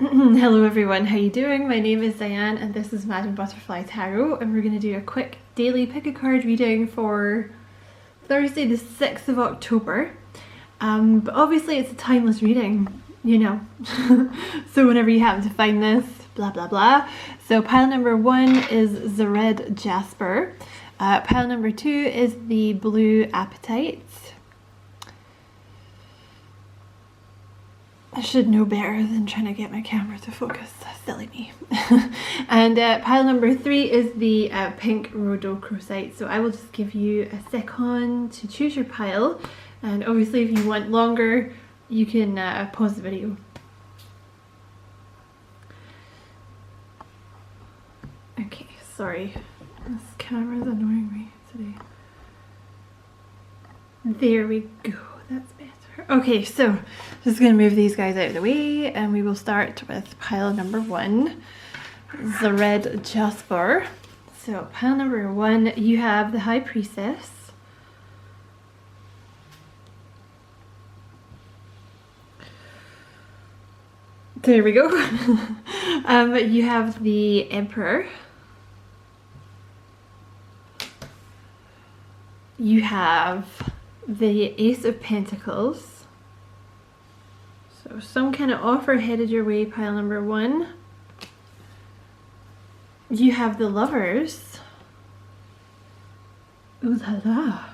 Hello everyone, how you doing? My name is Diane and this is Madam Butterfly Tarot, and we're going to do a quick daily pick a card reading for Thursday the 6th of October. But obviously it's a timeless reading, you know. So whenever you happen to find this, blah blah blah. So pile number 1 is the Red Jasper. Pile number 2 is the Blue Appetite. I should know better than trying to get my camera to focus. Silly me. And pile number 3 is the pink rhodochrosite. So I will just give you a second to choose your pile. And obviously if you want longer, you can pause the video. Okay, sorry. This camera is annoying me today. There we go. That's better. Okay, so just going to move these guys out of the way and we will start with pile number 1, the Red Jasper. So pile number 1, you have the High Priestess. There we go. You have the Emperor. You have the Ace of Pentacles. So some kind of offer headed your way, pile number 1. You have the Lovers. Ooh la la.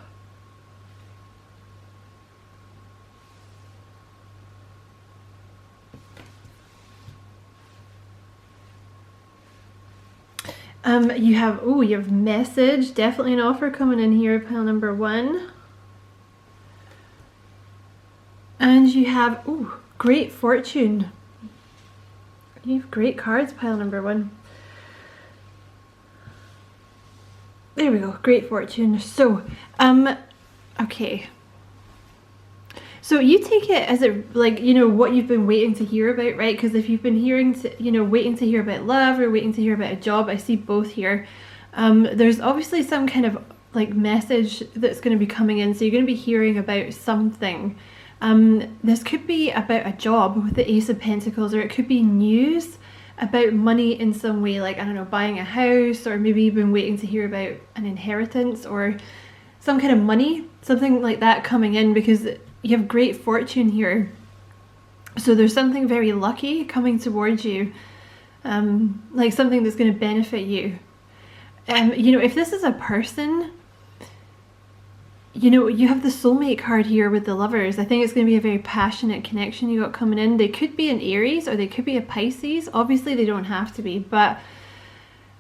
You have Message, definitely an offer coming in here, pile number 1. And you have, Great Fortune. You have great cards, pile number 1. There we go, Great Fortune. So, okay. So you take it as what you've been waiting to hear about, right? Because if you've been waiting to hear about love or waiting to hear about a job, I see both here. There's obviously some kind of message that's going to be coming in. So you're going to be hearing about something. This could be about a job with the Ace of Pentacles, or it could be news about money in some way, like, I don't know, buying a house, or maybe you've been waiting to hear about an inheritance or some kind of money, something like that coming in, because you have Great Fortune here. So there's something very lucky coming towards you, like something that's going to benefit you. If this is a person, you have the soulmate card here with the Lovers. I think it's going to be a very passionate connection you got coming in. They could be an Aries or they could be a Pisces. Obviously they don't have to be, but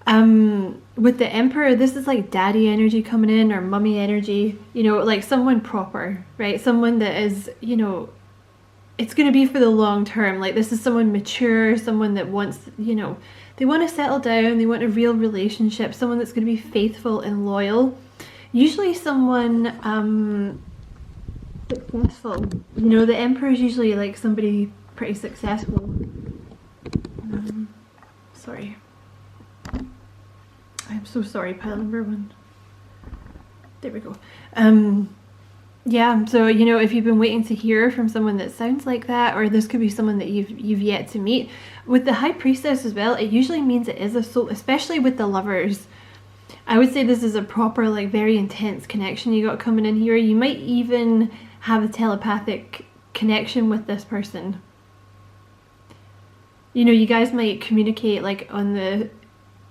with the Emperor, this is like daddy energy coming in, or mummy energy, like someone proper, right? Someone that is, it's going to be for the long term. Like, this is someone mature, someone that wants, they want to settle down, they want a real relationship, someone that's going to be faithful and loyal. Usually someone successful. The Emperor is usually like somebody pretty successful. Sorry. I'm so sorry, pile number 1. There we go. Yeah, so if you've been waiting to hear from someone that sounds like that, or this could be someone that you've yet to meet. With the High Priestess as well, it usually means it is a soul, especially with the Lovers. I would say this is a proper, very intense connection you got coming in here. You might even have a telepathic connection with this person. You guys might communicate on the,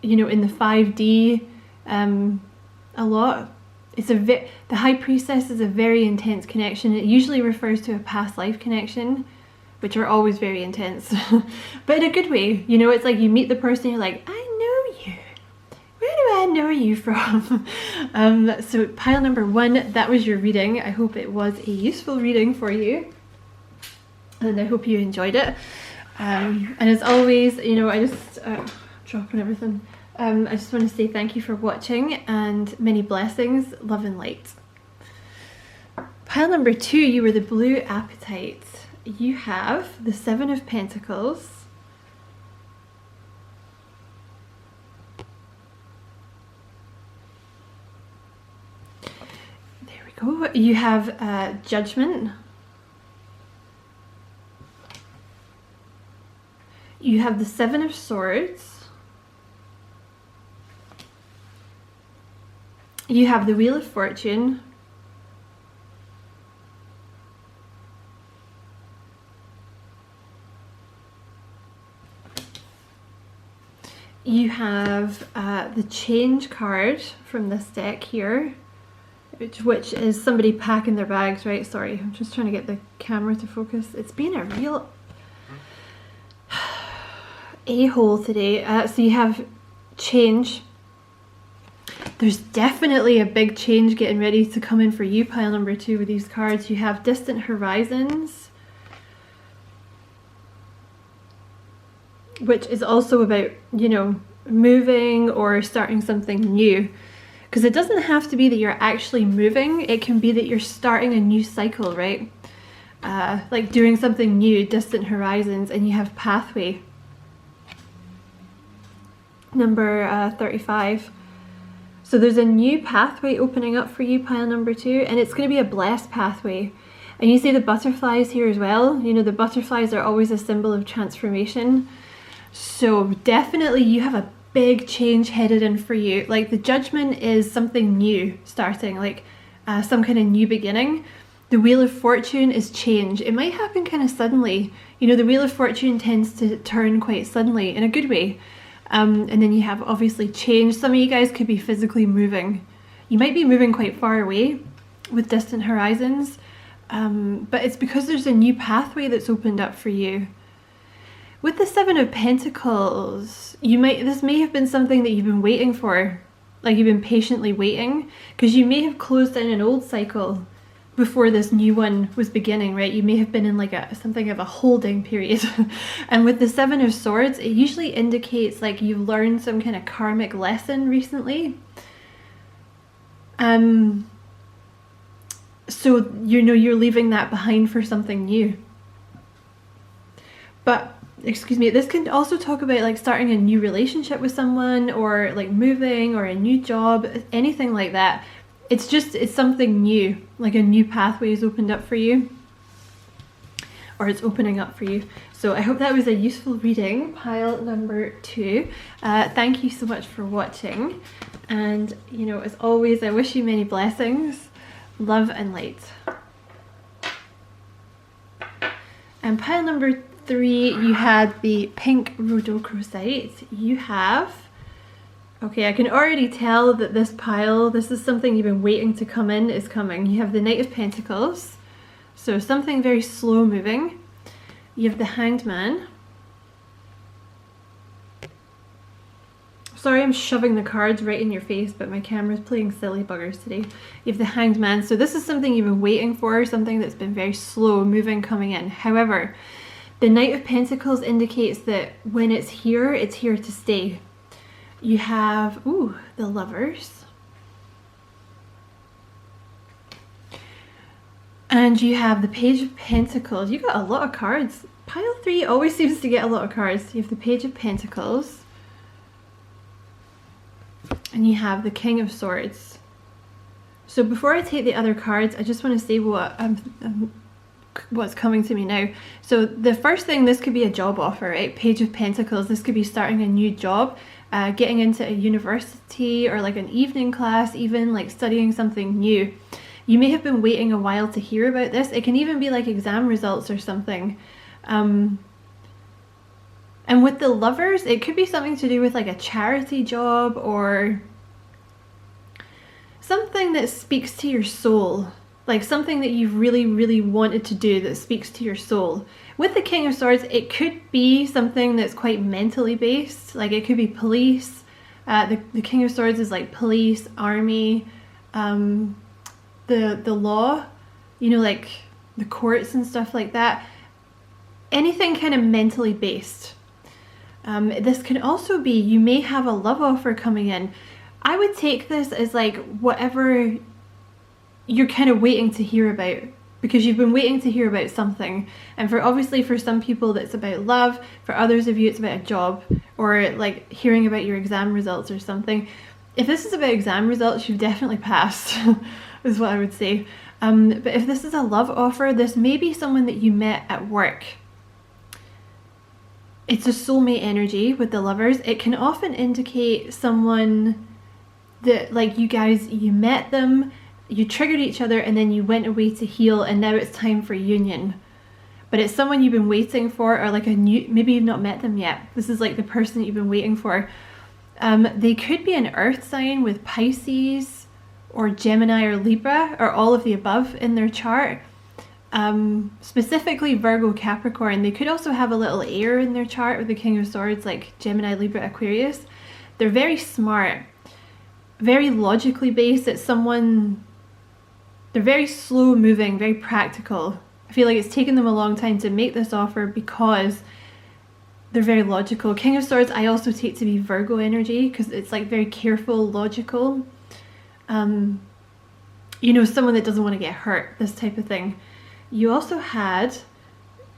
in the 5D a lot. The High Priestess is a very intense connection. It usually refers to a past life connection, which are always very intense, but in a good way. It's like you meet the person, you're like, I know you. Where do I know you from? So pile number 1, that was your reading. I hope it was a useful reading for you, and I hope you enjoyed it. And as always, I just dropping everything. I just want to say thank you for watching, and many blessings, love and light. Pile number 2, you were the Blue Appetite. You have the 7 of Pentacles. There we go. You have Judgment. You have the Seven of Swords. You have the Wheel of Fortune. You have the Change card from this deck here, which is somebody packing their bags, right? Sorry, I'm just trying to get the camera to focus. It's been a real a-hole today. So you have Change. There's definitely a big change getting ready to come in for you, pile number 2, with these cards. You have Distant Horizons, which is also about, you know, moving or starting something new. Because it doesn't have to be that you're actually moving, it can be that you're starting a new cycle, right? Like doing something new, Distant Horizons, and you have Pathway. Number 35. So there's a new pathway opening up for you, pile number 2, and it's going to be a blessed pathway. And you see the butterflies here as well. You know, the butterflies are always a symbol of transformation. So definitely you have a big change headed in for you. Like the Judgment is something new starting, like some kind of new beginning. The Wheel of Fortune is change. It might happen kind of suddenly. You know, the Wheel of Fortune tends to turn quite suddenly in a good way. And then you have obviously change. Some of you guys could be physically moving. You might be moving quite far away with Distant Horizons, but it's because there's a new pathway that's opened up for you. With the Seven of Pentacles, this may have been something that you've been waiting for, like you've been patiently waiting, because you may have closed in an old cycle before this new one was beginning, right? You may have been in like something of a holding period. And with the Seven of Swords, it usually indicates like you've learned some kind of karmic lesson recently. So you know you're leaving that behind for something new. But excuse me, this can also talk about like starting a new relationship with someone, or like moving, or a new job, anything like that. It's something new, like a new pathway is opened up for you, or it's opening up for you. So I hope that was a useful reading, pile number 2. Thank you so much for watching, and you know, as always, I wish you many blessings, love and light. And pile number 3, you had the pink rhodochrosite. You have, okay, I can already tell that this pile, this is something you've been waiting to come in, is coming. You have the Knight of Pentacles, so something very slow moving. You have the Hanged Man. Sorry, I'm shoving the cards right in your face, but my camera's playing silly buggers today. You have the Hanged Man, so this is something you've been waiting for, something that's been very slow moving coming in. However, the Knight of Pentacles indicates that when it's here to stay. You have, ooh, the Lovers. And you have the Page of Pentacles. You got a lot of cards. Pile 3 always seems to get a lot of cards. You have the Page of Pentacles. And you have the King of Swords. So before I take the other cards, I just want to say what's coming to me now. So the first thing, this could be a job offer, right? Page of Pentacles, this could be starting a new job, getting into a university, or like an evening class, even like studying something new. You may have been waiting a while to hear about this. It can even be like exam results or something. And with the Lovers, it could be something to do with like a charity job, or something that speaks to your soul. Like something that you've really, really wanted to do that speaks to your soul. With the King of Swords, it could be something that's quite mentally based. Like it could be police. The King of Swords is like police, army, the law, you know, like the courts and stuff like that. Anything kind of mentally based. This can also be, you may have a love offer coming in. I would take this as like whatever you're kind of waiting to hear about, because you've been waiting to hear about something. And obviously for some people that's about love, for others of you it's about a job, or like hearing about your exam results or something. If this is about exam results, you've definitely passed, is what I would say. But if this is a love offer, this may be someone that you met at work. it's a soulmate energy with the Lovers. It can often indicate someone that, like, you met them, you triggered each other, and then you went away to heal, and now it's time for union. But it's someone you've been waiting for, or like maybe you've not met them yet. This is like the person that you've been waiting for. They could be an earth sign with Pisces or Gemini or Libra, or all of the above in their chart. Specifically Virgo, Capricorn. They could also have a little air in their chart with the King of Swords, like Gemini, Libra, Aquarius. They're very smart, very logically based. It's someone, they're very slow moving, very practical. I feel like it's taken them a long time to make this offer because they're very logical. King of Swords I also take to be Virgo energy, because it's like very careful, logical. You know, someone that doesn't want to get hurt, this type of thing. You also had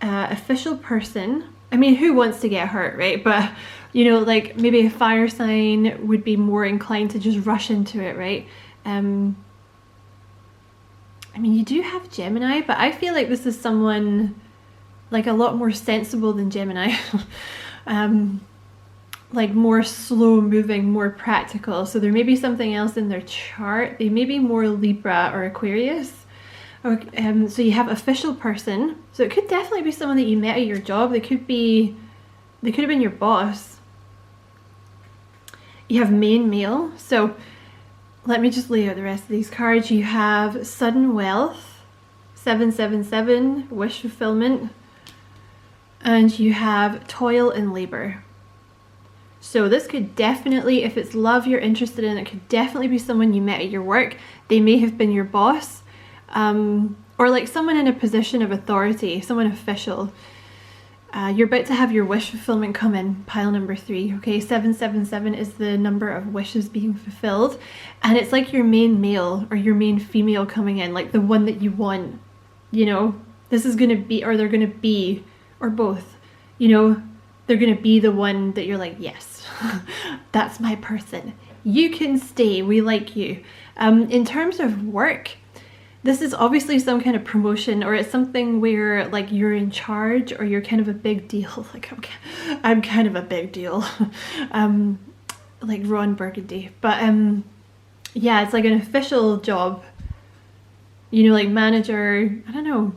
official person. I mean, who wants to get hurt, right? But, you know, like maybe a fire sign would be more inclined to just rush into it, right? I mean, you do have Gemini, but I feel like this is someone like a lot more sensible than Gemini. Like more slow moving, more practical. So there may be something else in their chart. They may be more Libra or Aquarius. Okay, so you have official person. So it could definitely be someone that you met at your job. They could have been your boss. You have main male. So let me just lay out the rest of these cards. You have sudden wealth, 777, wish fulfillment, and you have toil and labor. So this could definitely, if it's love you're interested in, it could definitely be someone you met at your work. They may have been your boss. Or like someone in a position of authority, someone official. You're about to have your wish fulfillment come in, pile number 3. Okay, 777 is the number of wishes being fulfilled, and it's like your main male or your main female coming in, like the one that you want. You know, this is gonna be, or they're gonna be, or both. You know, they're gonna be the one that you're like, yes, that's my person. You can stay. We like you. In terms of work, this is obviously some kind of promotion, or it's something where like you're in charge, or you're kind of a big deal. Like I'm kind of a big deal, like Ron Burgundy. But yeah, it's like an official job. You know, like manager. I don't know.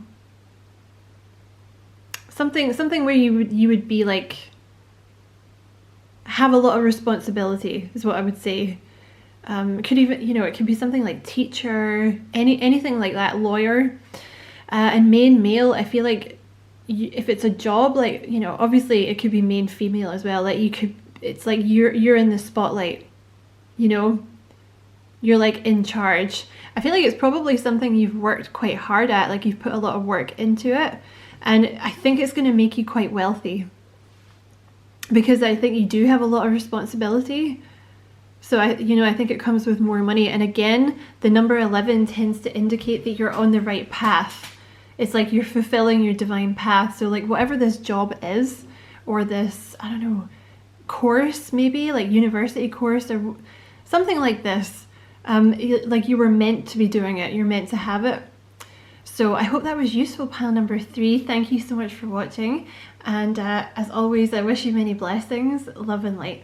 Something where you would be like have a lot of responsibility is what I would say. It could even, you know, it could be something like teacher, anything like that, lawyer. And main male, I feel like if it's a job, like, you know, obviously it could be main female as well. Like you could, it's like you're in the spotlight, you know, you're like in charge. I feel like it's probably something you've worked quite hard at, like you've put a lot of work into it. And I think it's going to make you quite wealthy, because I think you do have a lot of responsibility. So I think it comes with more money. And again, the number 11 tends to indicate that you're on the right path. It's like you're fulfilling your divine path. So like whatever this job is, or this, I don't know, course, maybe like university course or something like this, like you were meant to be doing it. You're meant to have it. So I hope that was useful, pile number 3. Thank you so much for watching. And as always, I wish you many blessings, love and light.